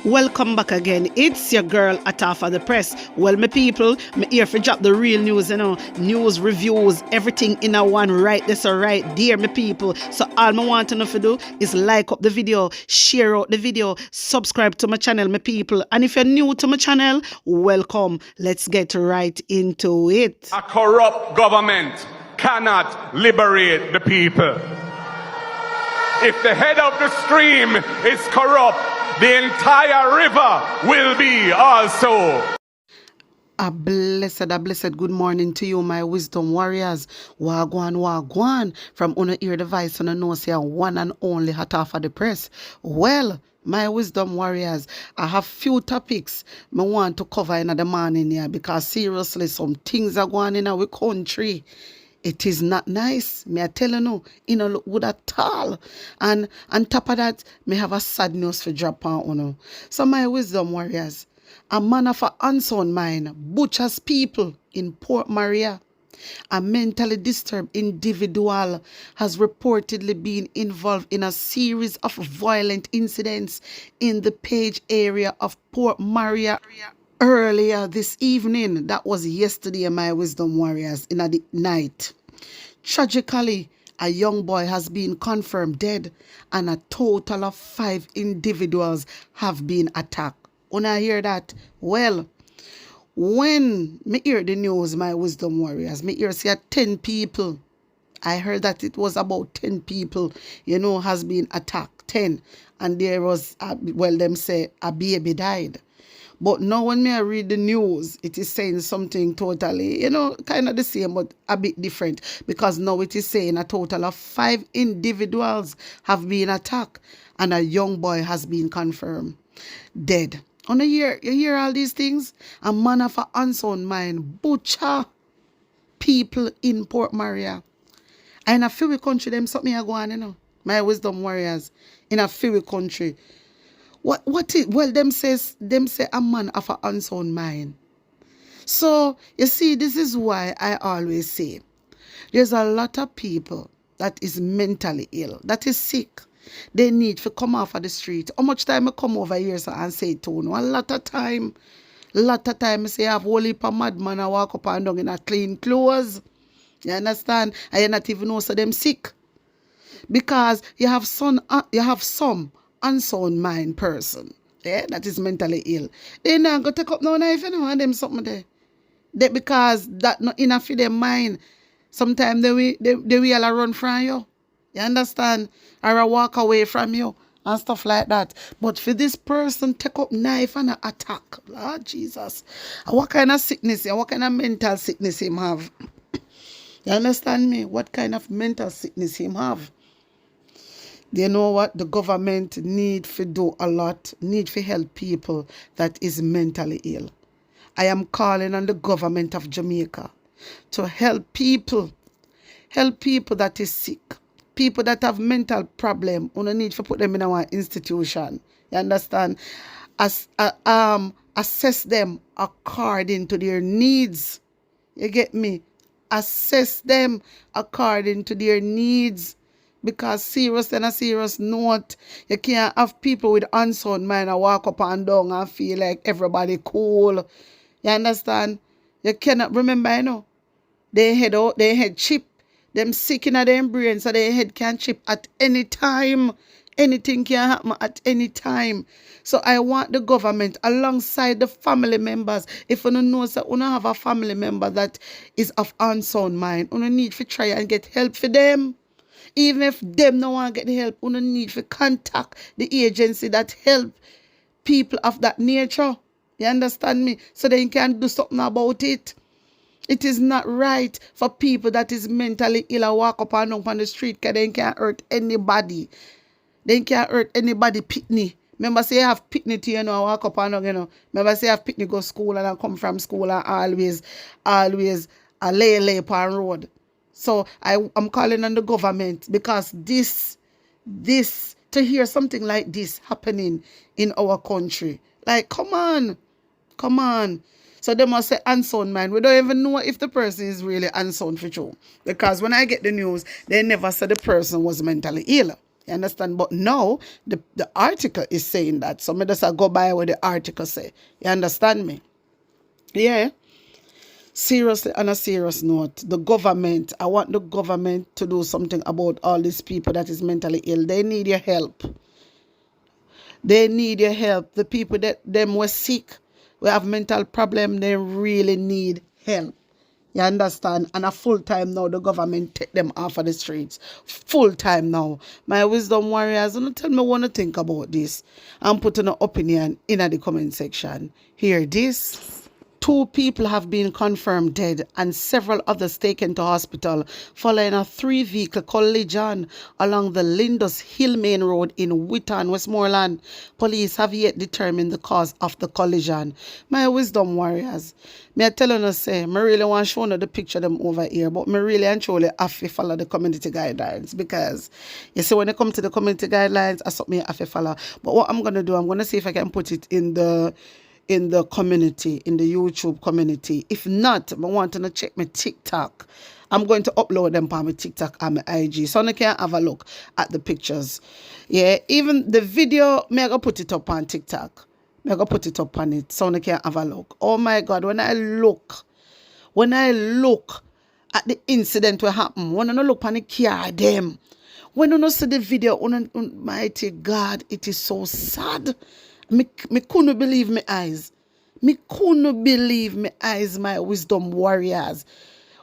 Welcome back again. It's your girl Atafa the Press. Well, my people, me here for drop the real news, news, reviews, everything in a one right this or right there, my people. So all I want to know to do is like up the video, share out the video, subscribe to my channel, my people. And if you're new to my channel, welcome. Let's get right into it. A corrupt government cannot liberate the people. If the head of the stream is corrupt, the entire river will be also. A blessed good morning to you, my wisdom warriors. Wagwan. From una ear device, una know say one and only Atafa the Press. Well, my wisdom warriors, I have few topics I want to cover in the morning here because seriously, some things are going in our country. It is not nice. Me I tell you no, look good at all. And on top of that, me have a sad news for drop on. So my wisdom warriors, a man of an unsound mind butchers people in Port Maria. A mentally disturbed individual has reportedly been involved in a series of violent incidents in the Page area of Port Maria earlier this evening. That was yesterday, my wisdom warriors, in the night. Tragically, a young boy has been confirmed dead and a total of 5 individuals have been attacked. When I hear that, well, when me hear the news, my wisdom warriors, me hear say 10 people. I heard that it was about 10 people, has been attacked, 10. And there was, them say a baby died. But now when me I read the news, it is saying something totally, kind of the same, but a bit different. Because now it is saying a total of 5 individuals have been attacked and a young boy has been confirmed dead. On a year, you hear all these things? A man of an unsound mind butcher people in Port Maria. And a few country, them something are going on, my wisdom warriors, in a few country. What is, well, them say a man of an unsound mind. So, you see, this is why I always say, there's a lot of people that is mentally ill, that is sick. They need to come off of the street. How much time I come over here and say it to you? A lot of time I say I have a whole heap of madman I walk up and down in a clean clothes. You understand? And you not even know so them sick. Because you have some unsound mind person, that is mentally ill. They not go take up no knife, and them something there. Because that not enough for their mind. Sometimes they will run from you. You understand? Or walk away from you and stuff like that. But for this person take up knife and attack, Lord Jesus. What kind of sickness, what kind of mental sickness him have? You understand me? What kind of mental sickness him have? You know what? The government need to do a lot, need to help people that is mentally ill. I am calling on the government of Jamaica to help people that is sick, people that have mental problem. We need to put them in our institution. You understand? Assess them according to their needs. You get me? Assess them according to their needs. Because serious and a serious note, you can't have people with unsound mind and walk up and down and feel like everybody cool. You understand? You cannot remember, they head chip. Them sick in their brain, so their head can chip at any time. Anything can happen at any time. So I want the government alongside the family members. If you don't know, so you have a family member that is of unsound mind, you need to try and get help for them. Even if them no want to get help, you need to contact the agency that help people of that nature. You understand me? So they can do something about it. It is not right for people that is mentally ill and walk up and down on the street because they can't hurt anybody. They can't hurt anybody pitney. Remember say you have pitney to walk up and down, Remember say you have pitney go school and come from school and always lay upon road. So I'm calling on the government because this to hear something like this happening in our country. Like, come on. So they must say unsound mind. We don't even know if the person is really unsound for true. Because when I get the news, they never said the person was mentally ill. You understand? But now the article is saying that. So me just go by what the article say. You understand me? Yeah. Seriously, on a serious note, the government, I want the government to do something about all these people that is mentally ill. They need your help. They need your help. The people that them were sick, we have mental problem, they really need help. You understand? And a full time now, the government take them off of the streets. Full time now. My wisdom warriors, don't tell me what to think about this. I'm putting an opinion in the comment section. Hear this. 2 people have been confirmed dead and several others taken to hospital following a 3-vehicle collision along the Lindus Hill Main Road in Witton, Westmoreland. Police have yet determined the cause of the collision. My wisdom warriors, me I tell you say, me really want to show you the picture them over here, but me really and truly have to follow the community guidelines, because you see when it comes to the community guidelines, I me have to follow. But what I'm going to do, I'm going to see if I can put it in the community, in the YouTube community. If not, I want to check my TikTok. I'm going to upload them on my TikTok and my IG, so I can have a look at the pictures. Yeah, even the video, me I go put it up on TikTok. Me I go put it up on it, so I can have a look. Oh my God, when I look at the incident what happened, when I look on the car them, when I see the video, mighty God, it is so sad. Me couldn't believe my eyes. Me couldn't believe my eyes, my wisdom warriors.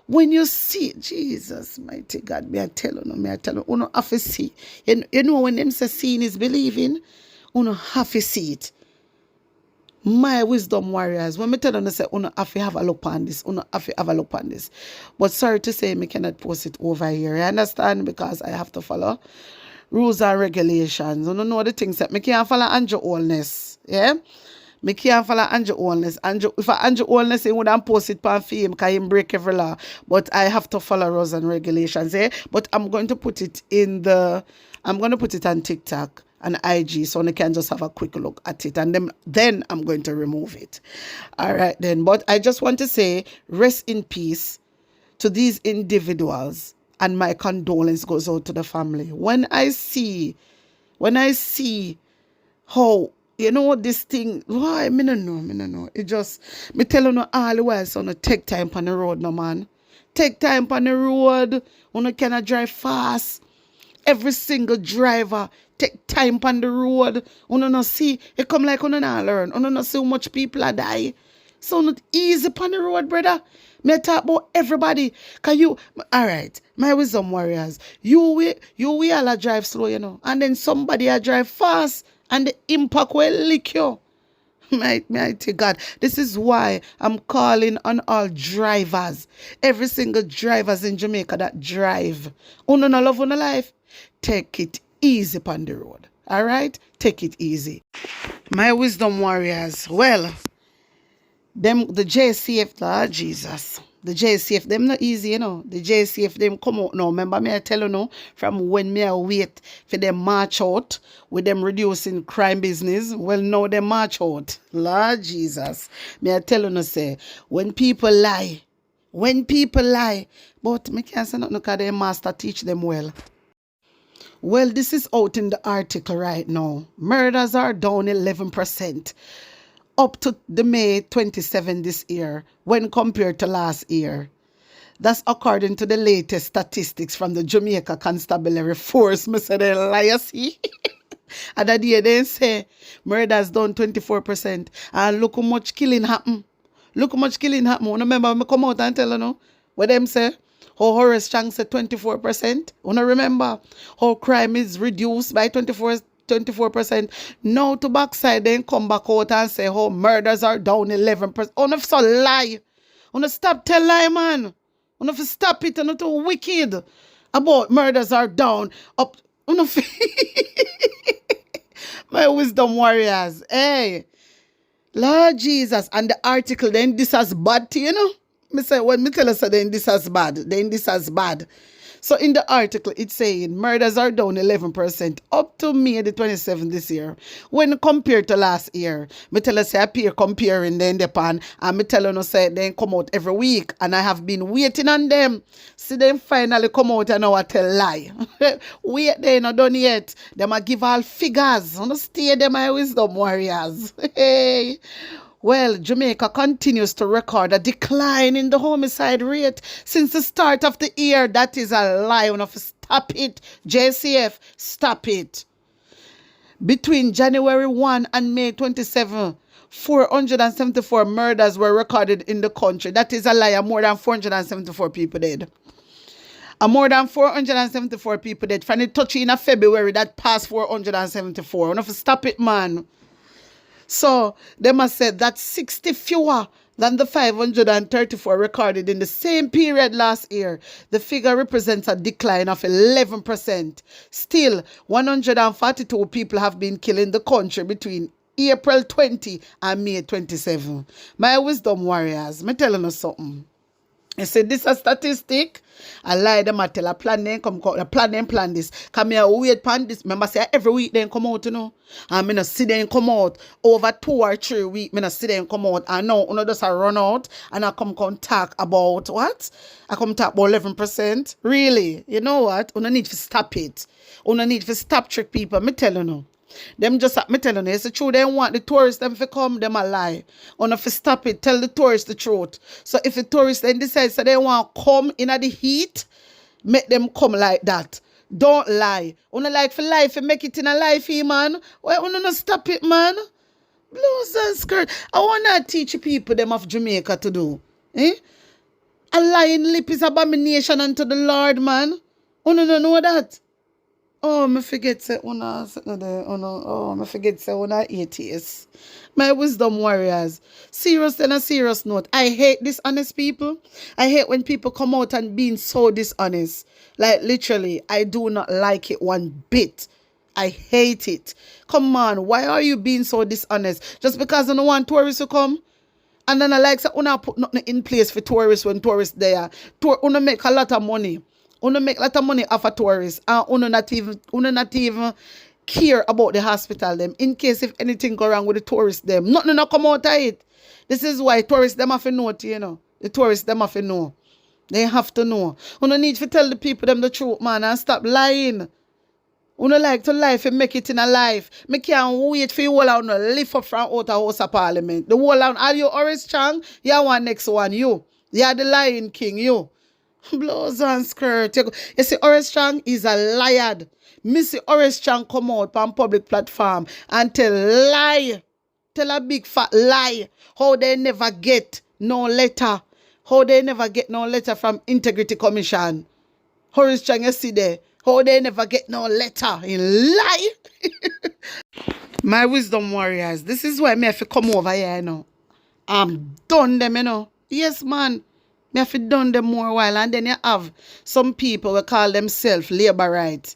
When you see Jesus, mighty God, me I tell you, you have to see. You know when them say seeing is believing, you have to see it. My wisdom warriors, when me tell you, say, you have to have a look on this, you have to have a look on this. But sorry to say, me cannot post it over here. You understand? Because I have to follow rules and regulations. You know the things that me can't follow Andrew Allness. Yeah? Me can't follow Andrew Allness. If Andrew Allness, he wouldn't post it on him because he break every law. But I have to follow rules and regulations. Yeah? But I'm going to put it on TikTok and IG, so I can just have a quick look at it, and then I'm going to remove it. All right then. But I just want to say, rest in peace to these individuals, and my condolence goes out to the family. When I see how, you know, this thing, why, me no know. It just, me tell you no all the while, so no take time on the road, no man. Take time on the road, you cannot drive fast. Every single driver take time on the road. You no see, it come like you not learn. You no see how much people are die. So not easy on the road, brother. Me talk about everybody. Cause you, all right, my wisdom warriors, you will all drive slow, you know, and then somebody a drive fast, and the impact will lick you. Mighty God, this is why I'm calling on all drivers, every single drivers in Jamaica that drive. Uno no love on life. Take it easy on the road. All right, take it easy. My wisdom warriors, well, the JCF, Lord Jesus, the JCF, them not easy, you know. The JCF, them come out now. Remember me I tell you now, from when me I wait for them march out with them reducing crime business. Well, now they march out. Lord Jesus, me I tell you now, say, when people lie, but me can't say nothing because their master teach them well. Well, this is out in the article right now. Murders are down 11%. Up to the May 27 this year when compared to last year. That's according to the latest statistics from the Jamaica Constabulary Force. Me say they lie, see? And that day they say murders down 24%. And look how much killing happen. Remember me come out and tell you know what them say? How Horace Chang said 24%. You remember how crime is reduced by 24%. Now to backside, then come back out and say, oh, murders are down 11%. Oh, no, so lie. Oh, no, stop tell lie, man. Oh, no, stop it. Oh, no, too wicked about murders are down. Up. Oh, no, my wisdom warriors. Hey, Lord Jesus. And the article, then this has bad, you know. Me say, when me tell us, then this has bad. So in the article, it's saying murders are down 11% up to May the 27th this year when compared to last year. Me tell us say I peer comparing then the pan and me tell you say they come out every week and I have been waiting on them. See them finally come out and now I tell lie. Wait, they not done yet. Them a give all figures. Understand them my wisdom warriors. Hey. Well, Jamaica continues to record a decline in the homicide rate since the start of the year. That is a lie. Stop it. JCF, stop it. Between January 1 and May 27, 474 murders were recorded in the country. That is a lie. More than 474 people dead. More than 474 people dead. From the touch in February, that passed 474. Enough stop it, man. So they must say that 60 fewer than the 534 recorded in the same period last year. The figure represents a decline of 11%. Still, 142 people have been killed in the country between April 20 and May 27. My wisdom warriors, me telling you something. You see, this is a statistic. I lie them, I tell a plan then come plan this. Come here, wait pan this. Remember, say every week then come out, you know. And me not see them come out over 2 or 3 weeks. Me not see them come out. And now, just a run out and I come talk about what? I come talk about 11%. Really? You know what? You need to stop it. You need to stop trick people. Me tell you no. Them just me telling you, it's true. They want the tourists them to come, them a lie. On if you stop it, tell the tourists the truth. So if the tourists then decide so they want to come in at the heat, make them come like that. Don't lie. Una like for life and make it in a life, man. Why una not stop it, man? Blouse and skirt. I wanna teach people them of Jamaica to do. Eh? A lying lip is abomination unto the Lord, man. Una don't know that. Oh, me forget say una me forget say una atheists. My wisdom warriors. Serious on a serious note. I hate dishonest people. I hate when people come out and being so dishonest. Like literally, I do not like it one bit. I hate it. Come on, why are you being so dishonest? Just because you don't want tourists to come? And then I like say una put nothing in place for tourists when tourists there. Una make a lot of money. Una make a lot of money off of tourists and una not even care about the hospital them in case if anything go wrong with the tourists them. Nothing not come out of it. This is why tourists them have to know it, you know. The tourists them have to know. They have to know. Una need to tell the people them the truth, man, and stop lying. Una like to lie and make it in a life. Me can't wait for you all out to lift up from out of House of Parliament. The whole out, are you Oris Chang? You one next one, you. You are the Lion King, you. Blouse and skirt. You see, Oris Chang is a liar. Missy Oris Chang come out on public platform and tell lie. Tell a big fat lie. How they never get no letter. How they never get no letter from Integrity Commission. Oris Chang, you see there. How they never get no letter. In lie. My wisdom warriors. This is why me have to come over here, you know. I'm done them, you know. Yes, man. Me have to done them more while, and then you have some people who call themselves labor rights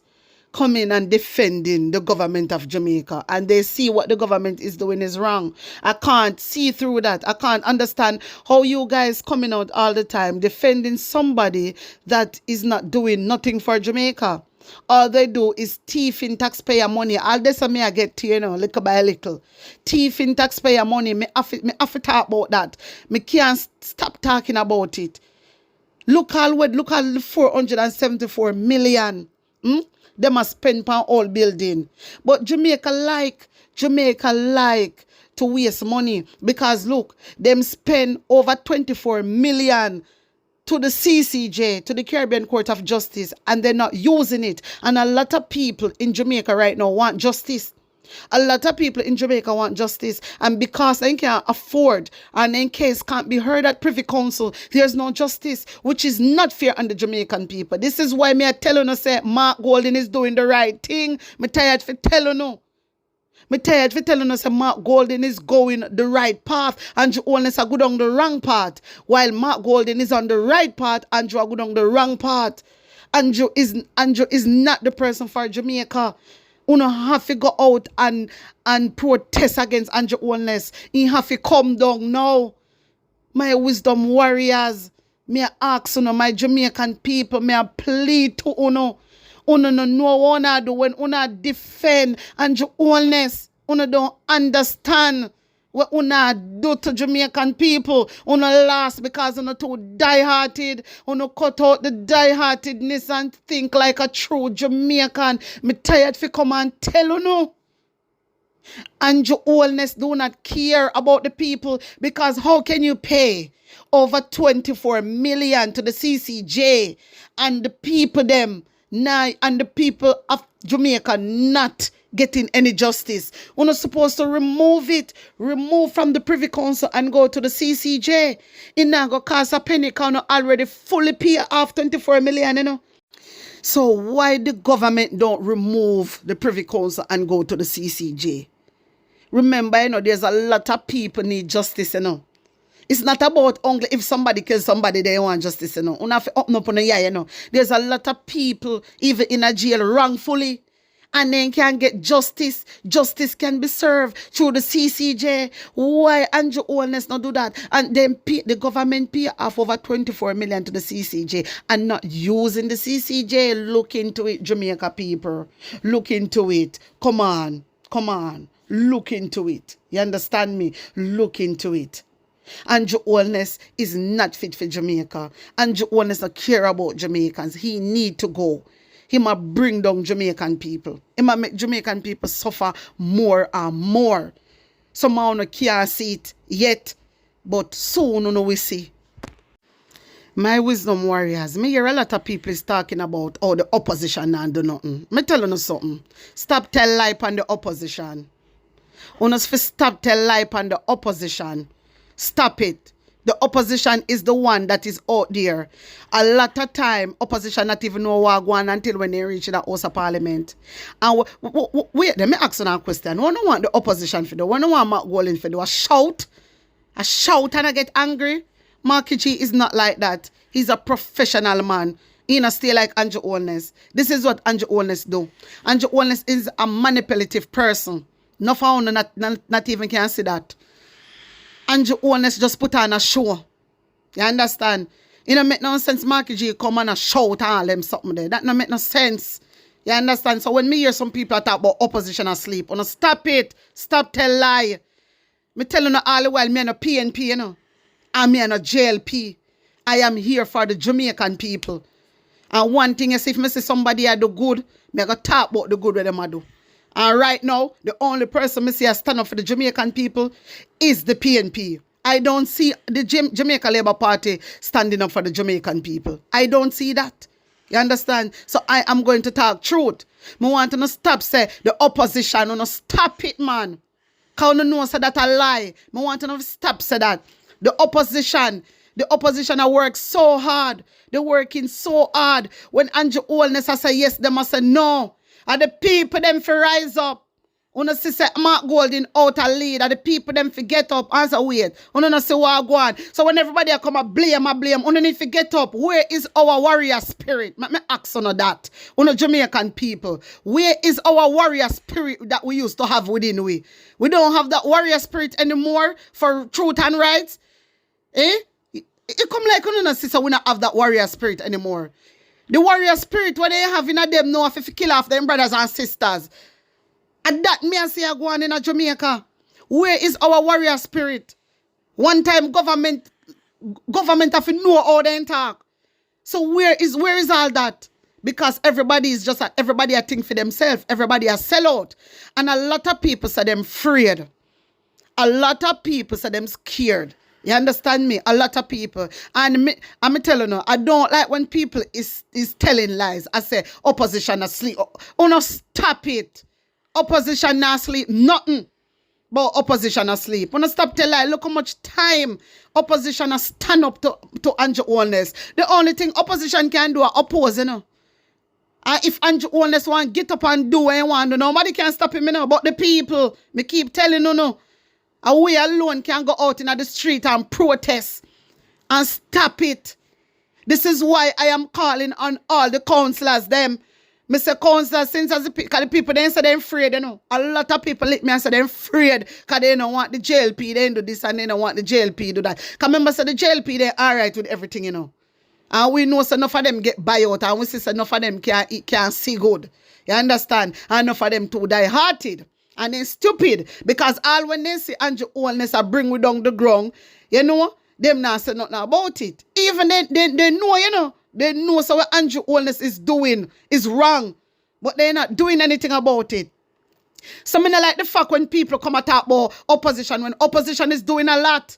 coming and defending the government of Jamaica, and they see what the government is doing is wrong. I can't see through that. I can't understand how you guys coming out all the time defending somebody that is not doing nothing for Jamaica. All they do is thieving taxpayer money. All this me I get to, you know, little by little. Thieving taxpayer money. Me have to talk about that. Me can't stop talking about it. Look all the 474 million. They must spend on all building. But Jamaica like to waste money because look, them spend over 24 million to the CCJ, to the Caribbean Court of Justice, and they're not using it. And a lot of people in Jamaica right now want justice. A lot of people in Jamaica want justice, and because they can't afford and in case can't be heard at Privy Council, there's no justice, which is not fair on the Jamaican people. This is why me I tell you, say Mark Golden is doing the right thing. Me tired for telling you. Me tired for telling us that Mark Golden is going the right path and you only say go down the wrong path. While Mark Golden is on the right path and you are go down the wrong path. Andrew is not the person for Jamaica. You don't have to go out and protest against Andrew Holness. You have to come down now. My wisdom warriors. Me a ask uno, my Jamaican people, me a plead to uno. Uno no know what una do when una defend and your wholeness. Uno don't understand what una do to Jamaican people. Uno last because uno too die-hearted. Uno cut out the die-heartedness and think like a true Jamaican. Me tired fi come and tell uno. And your wholeness do not care about the people, because how can you pay over 24 million to the CCJ and the people them now, and the people of Jamaica not getting any justice? We're not supposed to remove from the Privy Council and go to the CCJ. It not go cost a penny, because already fully pay off 24 million, you know. So why the government don't remove the Privy Council and go to the CCJ? Remember, you know, there's a lot of people need justice, you know. It's not about only if somebody kills somebody, they want justice, you know. You have to open up on the eye, you know. There's a lot of people even in a jail wrongfully, and then can get justice. Justice can be served through the CCJ. Why Andrew Holness not do that? And then the government pay off over 24 million to the CCJ and not using the CCJ. Look into it, Jamaica people. Look into it. Come on. Look into it. You understand me? Look into it. Andrew Holness is not fit for Jamaica. Andrew Holness not care about Jamaicans. He need to go. He might bring down Jamaican people. He might make Jamaican people suffer more and more. Somehow no can't see it yet, but soon we will see. My wisdom warriors, me hear a lot of people is talking about how the opposition and do nothing. Me tell you something. Stop tell lie on the opposition. Unos fi stop tell lie on the opposition. Stop it. The opposition is the one that is out there. A lot of time, opposition not even know what going until when they reach the House of Parliament. And wait, let me ask you a question. What do you want the opposition to do? What do you want Mark Golding to do? A shout and I get angry? Marky G is not like that. He's a professional man. He not stay like Andrew Holness. This is what Andrew Holness do. Andrew Holness is a manipulative person. No found not even can see that. Andrew Holness just put on a show. You understand? It don't make no sense Marky G come and shout all them something there. That don't make no sense. You understand? So when me hear some people talk about opposition asleep, stop it. Stop tell lie. Me tell you all the while, me no PNP, you know. And me no JLP. I am here for the Jamaican people. And one thing is, if me see somebody I do good, me go talk about the good with them I do. And right now, the only person me see I stand up for the Jamaican people is the PNP. I don't see the Jamaica Labour Party standing up for the Jamaican people. I don't see that. You understand? So I am going to talk truth. Me want to stop say the opposition. No stop it, man. Because you know say that a lie. Me want to stop say that. The opposition have worked so hard. They're working so hard. When Andrew Holness say yes, they must say no. And the people them for rise up. Una see say Mark Golding out a lead. And the people them for get up and say wait. Una see what go on. So when everybody come and blame, una need to get up. Where is our warrior spirit? Me ask on that. Una Jamaican people. Where is our warrior spirit that we used to have within we? We don't have that warrior spirit anymore for truth and rights. It come like una see so we not have that warrior spirit anymore. The warrior spirit, what they have in a them know if you kill off them brothers and sisters. And that me I say I go on in a Jamaica. Where is our warrior spirit? One time government have to know how they talk. So where is all that? Because everybody is just everybody a think for themselves. Everybody a sell out. And a lot of people say them afraid. A lot of people say them scared. You understand me? A lot of people. And I'm telling you, I don't like when people is telling lies. I say, opposition asleep. Oh no, stop it. Opposition not sleep. Nothing. But opposition asleep. When I stop telling lies, look how much time opposition has stand up to Andrew Holness. The only thing opposition can do is oppose, you know. And if Andrew Holness want to get up and do what he want to do, nobody can stop him, you know. But the people, me keep telling you, no. And we alone can go out in the street and protest and stop it. This is why I am calling on all the councillors, them. Mr. Councillor, since as the people, they say they're afraid, you know. A lot of people let me and say they're afraid because they don't want the JLP, they do this and they don't want the JLP do that. Because remember, say the JLP, they're all right with everything, you know. And we know so enough of them get buyout, and we see so enough of them can't see good. You understand? And enough of them too die-hearted. And then stupid. Because all when they see Andrew Holness are bring we down the ground, you know, them not say nothing about it. Even they know, you know, they know so what Andrew Holness is doing is wrong. But they're not doing anything about it. So I like the fact when people come and talk about opposition, when opposition is doing a lot.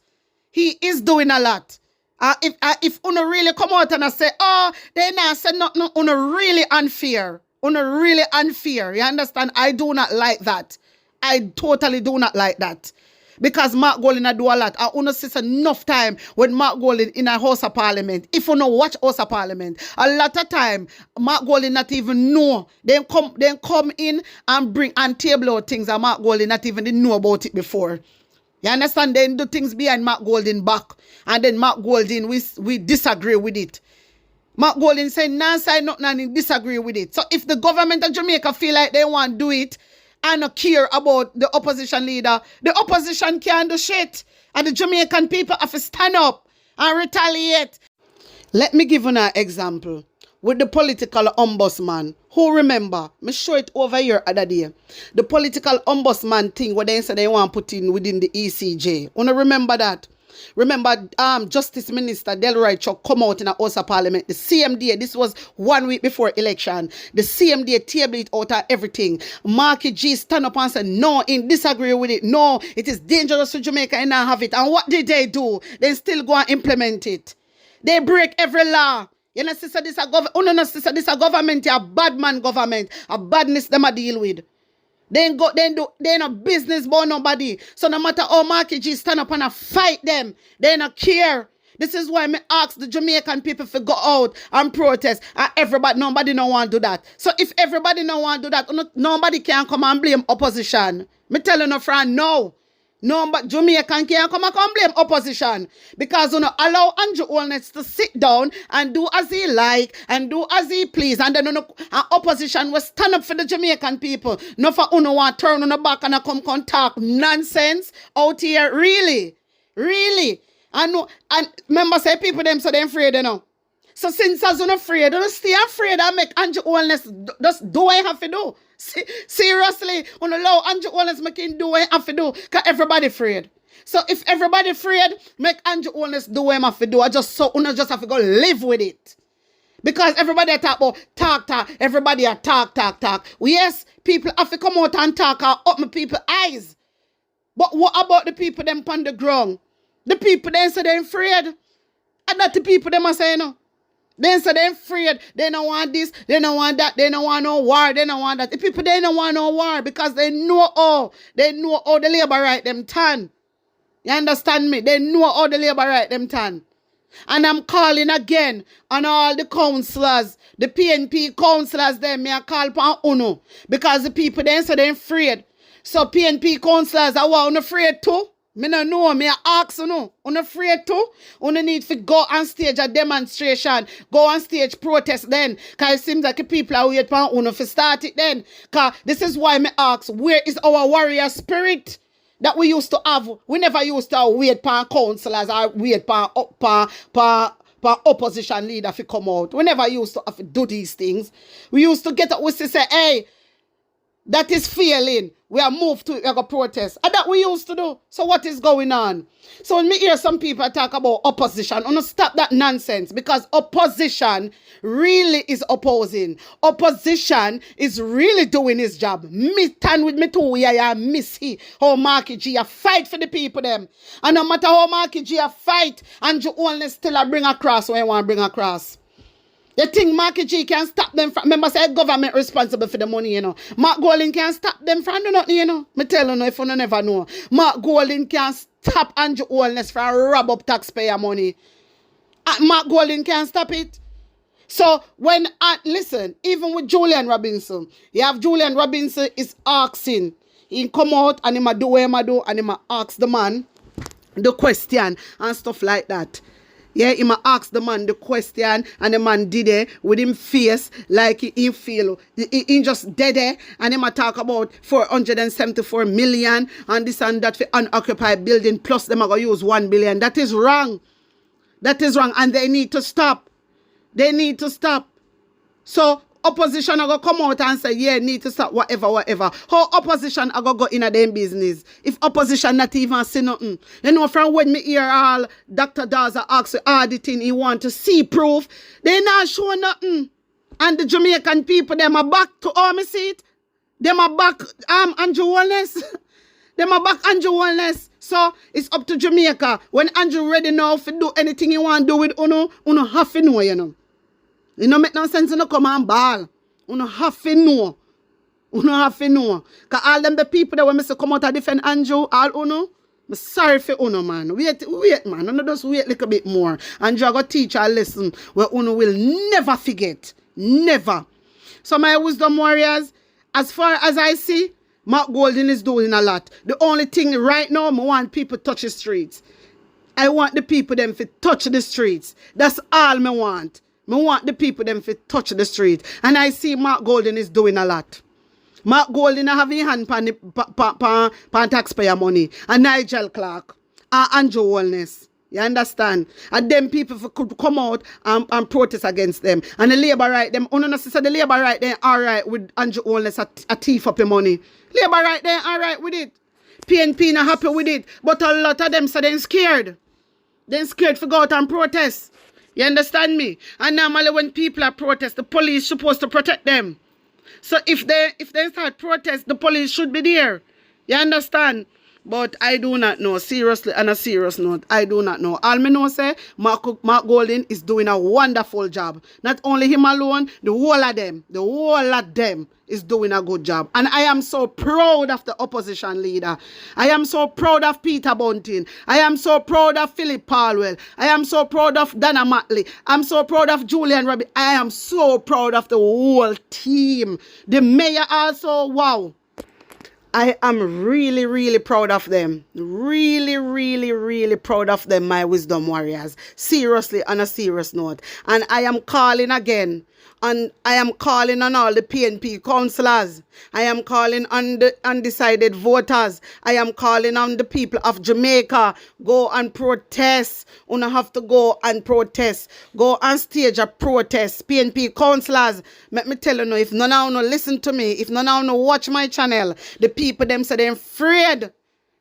He is doing a lot. If Una really come out and I say, oh, they not say nothing, Una really unfair. Una really unfair. You understand? I do not like that. I totally do not like that. Because Mark Golding do a lot. I Una see enough time when Mark Golding in a House of Parliament. If you know watch House of Parliament, a lot of time Mark Golding not even know. Then come in and bring and table out things and Mark Golding not even know about it before. You understand? Then do things behind Mark Golding back. And then Mark Golding, we disagree with it. Mark Golding say, nah, say nothing and disagree with it. So if the government of Jamaica feel like they want to do it and not care about the opposition leader, the opposition can't do shit. And the Jamaican people have to stand up and retaliate. Let me give you an example. With the political ombudsman, who remember, me show it over here other day. The political ombudsman thing where they say they want to put in within the ECJ. Wanna remember that? Remember, Justice Minister Delroy Chuck come out in a House of Parliament. The CMD, this was 1 week before election. The CMD tabled it out of everything. Marky G stand up and say, no, in disagree with it. No, it is dangerous to Jamaica and not have it. And what did they do? They still go and implement it. They break every law. You know, sister, this a government, a bad man government, a badness them a deal with. They no business about nobody. So no matter how Marky G stand up and a fight them, they no care. This is why me ask the Jamaican people to go out and protest. And nobody no want to do that. So if everybody no want to do that, nobody can come and blame opposition. Me tell you no friend, no. No, but Jamaican can't come and blame opposition. Because you know, allow Andrew Holness to sit down and do as he like and do as he please. And then opposition will stand up for the Jamaican people. No for uno want turn on the back and come talk nonsense out here. Really? Really? And remember say people them so they're afraid, you know. So since I was afraid, don't stay afraid and make Andrew Holness just do what I have to do. Seriously, when allow Andrew Holness make him do what he have to do, because everybody afraid. So if everybody afraid, make Andrew Holness do what he have to do. I just have to go live with it. Because everybody talk about talk. Everybody are talk. Well, yes, people have to come out and talk and open people's eyes. But what about the people them on the ground? The people them say they're afraid. And that the people them are saying no. They say they're afraid. They don't want this. They don't want that. They don't want no war. They don't want that. The people, they don't want no war because they know all. They know all the labor right them turn. You understand me? They know all the labor right them turn. And I'm calling again on all the councillors, the PNP councillors, them, me I call upon UNO. Because the people, they say they're afraid. So PNP councillors are what, afraid too? Me no know, me ask you no. You afraid to? You need to go on stage a demonstration, go on stage protest then. Because it seems like the people are waiting for you to start it then. Because this is why me ask, where is our warrior spirit that we used to have? We never used to wait for councillors or wait for opposition leader to come out. We never used to have to do these things. We used to get up with to say, hey, that is failing. We are moved to a protest. And that we used to do. So what is going on? So when me hear some people talk about opposition, I'm going to stop that nonsense. Because opposition really is opposing. Opposition is really doing his job. Me stand with me too. Yeah, miss he. How Marky G a fight for the people them. And no matter how Marky G a fight, Andrew Holness still a bring across what you want to bring across. You think Marky G can stop them from... Remember, say government responsible for the money, you know. Mark Golding can stop them from doing nothing, you know. Me tell you, if you never know. Mark Golding can stop Andrew Holness from rob up taxpayer money. Mark Golding can stop it. So, when... listen, even with Julian Robinson, you have Julian Robinson is asking. He come out and he do what he do and he ask the man the question and stuff like that. Yeah, he ask the man the question and the man did it with him face like he feel. He just dead there and he talk about 474 million and this and that for unoccupied building plus them are going to use 1 billion. That is wrong. That is wrong and they need to stop. They need to stop. So opposition are going to come out and say, yeah, need to stop, whatever. How opposition are going to go in a them business? If opposition not even say nothing. You know, from when me hear all Dr. Daza ask auditing, he want to see proof, they not show nothing. And the Jamaican people, them are back to all me see it. Them are back Andrew Wellness. Them are back Andrew Wellness. So it's up to Jamaica. When Andrew ready now to do anything he want to do with Uno have to know, you know. It don't make no sense to come and ball. Uno have to know. Uno have to know. Because all them the people that when me say come out and defend Andrew, all Uno, I'm sorry for Uno, man. Wait, man. Uno just wait a little bit more. Andrew going to teach a lesson where Uno will never forget. Never. So my wisdom warriors, as far as I see, Mark Golden is doing a lot. The only thing right now, I want people to touch the streets. I want the people them to touch the streets. That's all I want. I want the people them to touch the street. And I see Mark Golden is doing a lot. Mark Golden having hand pan taxpayer money. And Nigel Clark. And Andrew Wellness. You understand? And them people could come out and protest against them. And the Labour right, them, the Labour right, they all right with Andrew Wellness a thief up your money. Labour right, they all right with it. PNP not happy with it. But a lot of them, so they're scared. They're scared to go out and protest. You understand me? And normally when people are protest, the police supposed to protect them. So if they start protest, the police should be there. You understand? But I do not know. Seriously, on a serious note, I do not know. All me know say, Mark Golden is doing a wonderful job. Not only him alone, the whole of them is doing a good job. And I am so proud of the opposition leader. I am so proud of Peter Bunting. I am so proud of Philip Palwell. I am so proud of Dana Matley. I'm so proud of Julian Rabbit. I am so proud of the whole team. The mayor also, wow. I am really, really proud of them. Really, really, really proud of them, my wisdom warriors. Seriously, on a serious note. And I am calling again. And I am calling on all the PNP councillors. I am calling on the undecided voters. I am calling on the people of Jamaica. Go and protest. You don't have to go and protest. Go and stage a protest. PNP councillors, let me tell you now, if none of you listen to me, if none of you watch my channel, the people them say they're afraid.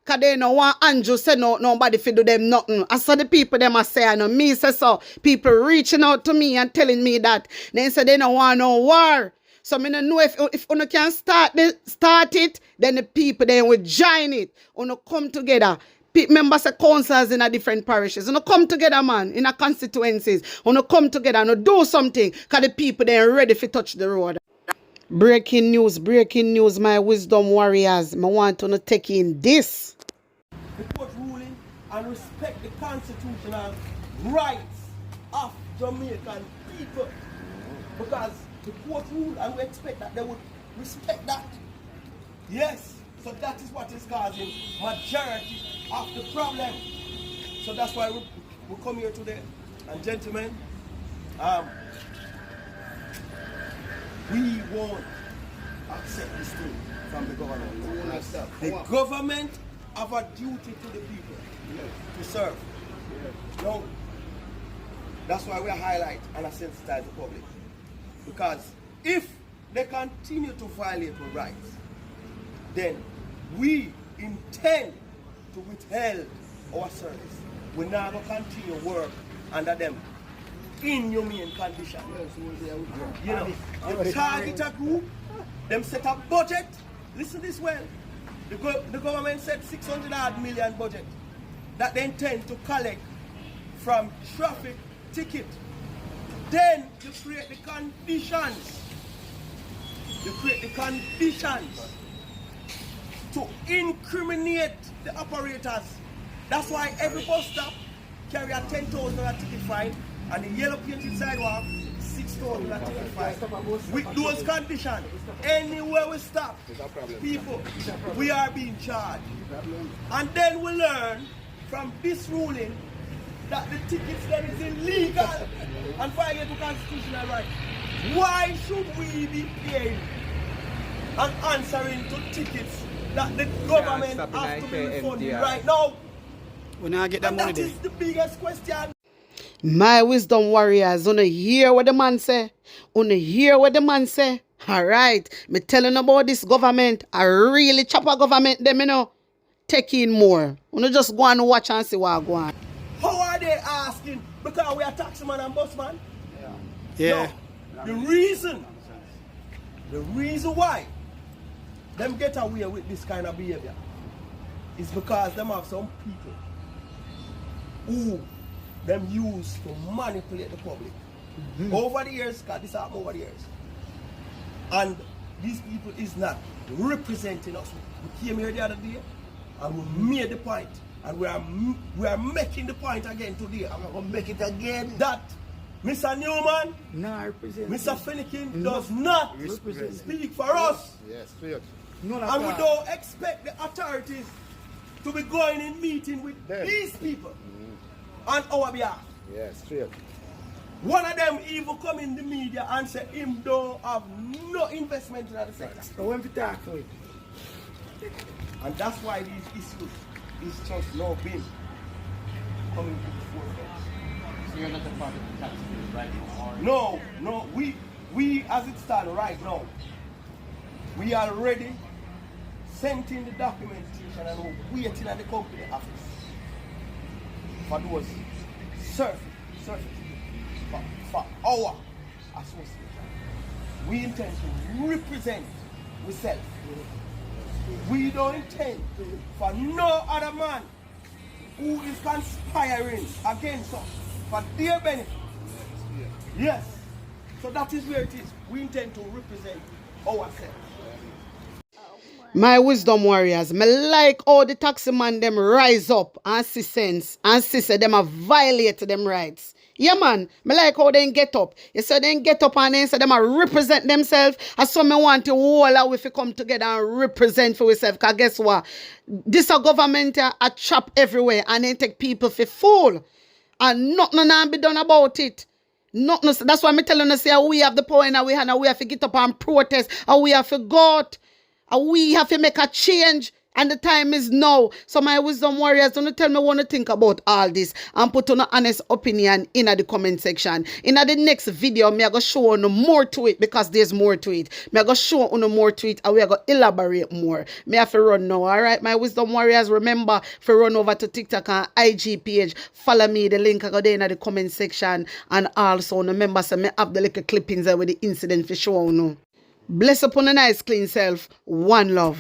Because they don't want Andrew say no, nobody fi do them nothing. I saw the people them a say, I know me say so. People reaching out to me and telling me that. They say they don't want no war. So I don't know if you can start it, then the people then will join it. You come together. Members of councils in a different parishes. You come together, man, in a constituencies. You come together and do something. Because the people they are ready to touch the road. Breaking news, my wisdom warriors. I want to take in this. The court ruling and respect the constitutional rights of Jamaican people. Because the court ruled and we expect that they would respect that. Yes, so that is what is causing majority of the problem. So that's why we come here today. And gentlemen, we won't accept this thing from the government. The government have a duty to the people to serve. No. That's why we highlight and sensitize the public. Because if they continue to violate our rights, then we intend to withhold our service. We're not going to continue work under them inhumane conditions. You know, you target a group, them set a budget. Listen this well. The government set 600 odd million budget that they intend to collect from traffic ticket. Then you create the conditions. You create the conditions to incriminate the operators. That's why every bus stop carry a 10,000 ticket fine and the yellow painted sidewalk 6,000 ticket fine. With those conditions, anywhere we stop, people, we are being charged. And then we learn from this ruling that the tickets that is illegal and violate the constitutional right. Why should we be paying and answering to tickets that the government has to be refunding right now? We not get that money That is the biggest question. My wisdom warriors, wanna hear what the man say? Wanna hear what the man say? Alright, me telling about this government, a really chopper government them, you know. Take in more. Wanna just go and watch and see what go on. How are they asking? Because we are taxman and busman? Yeah. No. The reason why them get away with this kind of behavior is because them have some people who them use to manipulate the public. Over the years, because this happened over the years. And these people is not representing us. We came here the other day and we made the point. And we are making the point again today. I'm going to make it again. That Mr. Newman, Mr. Finnegan does not speak for us. Yes, straight. And we don't expect the authorities to be going in meeting with these people on our behalf. Yes, straight. One of them even come in the media and say him don't have no investment in the sector. So when we talk to it. And that's why these issues is just now being coming to the forefront. So you're not a part of the tax bill right now? No, we as it stands right now, we are already sent in the documentation and we're waiting at the company office for those surface for our association. We intend to represent ourselves. We don't intend for no other man who is conspiring against us for their benefit. Yes. So that is where it is. We intend to represent ourselves. My wisdom warriors, me like how the taxi man them rise up and see sense and see say them a violate them rights. Yeah man, me like how they get up. You say they get up and they say them a represent themselves. And so me want to all our if we come together and represent for ourselves. Cause guess what? This a government a chop everywhere and they take people for fool. And nothing be done about it. Nothing. That's why I'm telling you say we have the power in our hand and we have to get up and protest and we have to go out. And we have to make a change. And the time is now. So my wisdom warriors, don't tell me what to think about all this. And put on an honest opinion in the comment section. In the next video, me I go show you more to it because there's more to it. Me I go show you more to it and we are going to elaborate more. Me have to run now. Alright, my wisdom warriors, remember to run over to TikTok and IG page. Follow me. The link I go there in the comment section. And also remember, so me have the little clippings there with the incident for show you. Bless upon a nice clean self. One love.